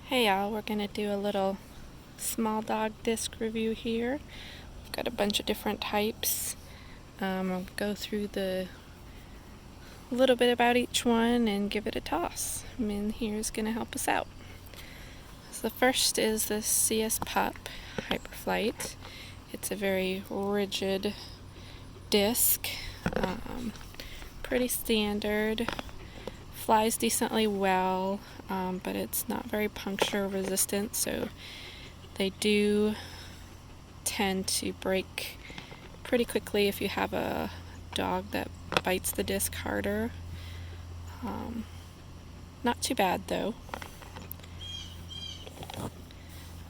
Hey y'all, we're going to do a little small dog disc review here. We've got a bunch of different types. I'll go through a little bit about each one and give it a toss. Min here's going to help us out. So the first is the CS Pup Hyperflight. It's a very rigid disc, pretty standard. Flies decently well, but it's not very puncture resistant, so they do tend to break pretty quickly if you have a dog that bites the disc harder. Not too bad though.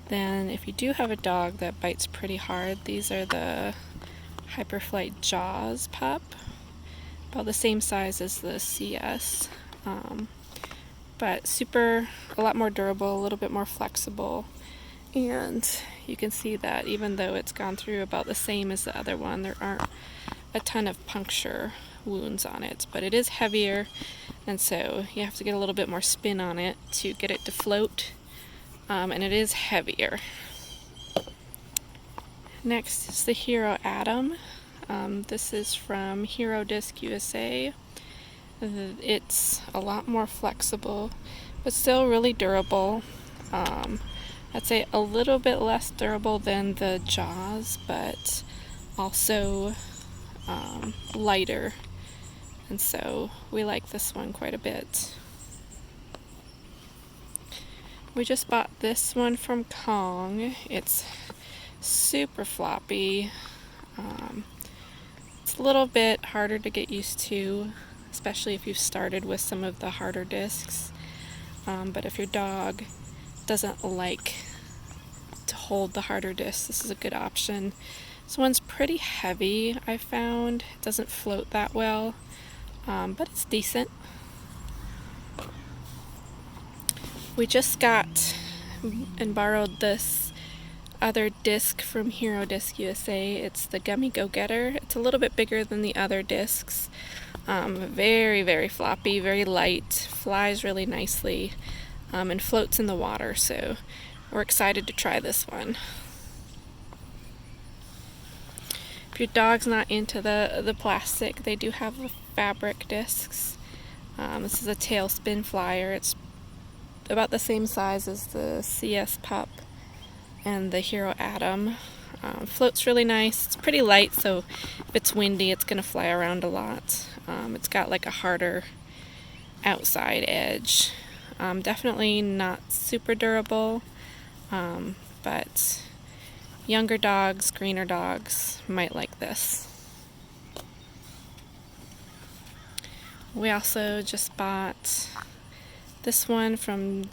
Then if you do have a dog that bites pretty hard, these are the Hyperflight Jaws Pup, about the same size as the CS. But a lot more durable, a little bit more flexible, and you can see that even though it's gone through about the same as the other one, there aren't a ton of puncture wounds on it, but it is heavier, and so you have to get a little bit more spin on it to get it to float, and it is heavier. Next is the Hero Atom. This is from Hero Disc USA. It's a lot more flexible, but still really durable. I'd say a little bit less durable than the Jaws, but also lighter, and so we like this one quite a bit. We just bought this one from Kong. It's super floppy. It's a little bit harder to get used to, especially if you've started with some of the harder discs. But if your dog doesn't like to hold the harder discs, this is a good option. This one's pretty heavy, I found. It doesn't float that well, but it's decent. We just got and borrowed this other disc from Hero Disc USA. It's the Gummy Go-Getter. It's a little bit bigger than the other discs. Very, very floppy, very light, flies really nicely, and floats in the water, so we're excited to try this one. If your dog's not into the plastic, they do have the fabric discs. This is a Tailspin Flyer. It's about the same size as the CS Pup and the Hero Atom. Floats really nice. It's pretty light, so if it's windy, it's going to fly around a lot. It's got like a harder outside edge. Definitely not super durable, but younger dogs, greener dogs might like this. We also just bought this one from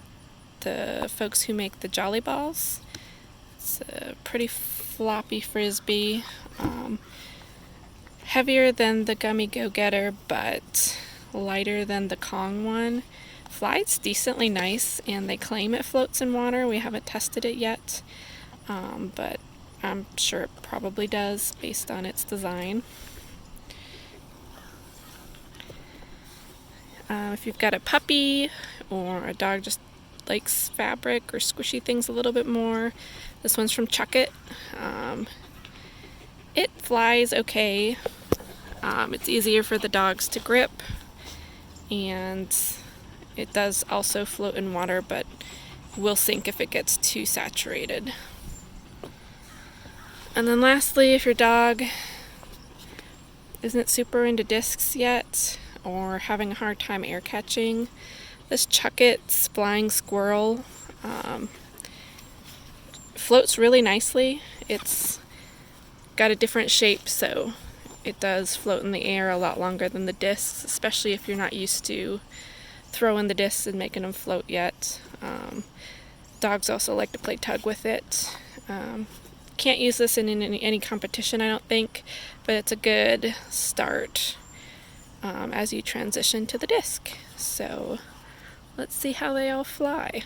the folks who make the Jolly Balls. It's a pretty floppy frisbee, heavier than the Gummy Go-Getter, but lighter than the Kong one. Flies decently nice, and they claim it floats in water. We haven't tested it yet, but I'm sure it probably does based on its design. If you've got a puppy or a dog just likes fabric or squishy things a little bit more, this one's from Chuck It. It flies okay. It's easier for the dogs to grip, and it does also float in water, but will sink if it gets too saturated. And then lastly, if your dog isn't super into discs yet or having a hard time air catching, this Chuck It Flying Squirrel floats really nicely. It's got a different shape, so it does float in the air a lot longer than the discs, especially if you're not used to throwing the discs and making them float yet. Dogs also like to play tug with it. Can't use this in any competition, I don't think, but it's a good start as you transition to the disc. So let's see how they all fly.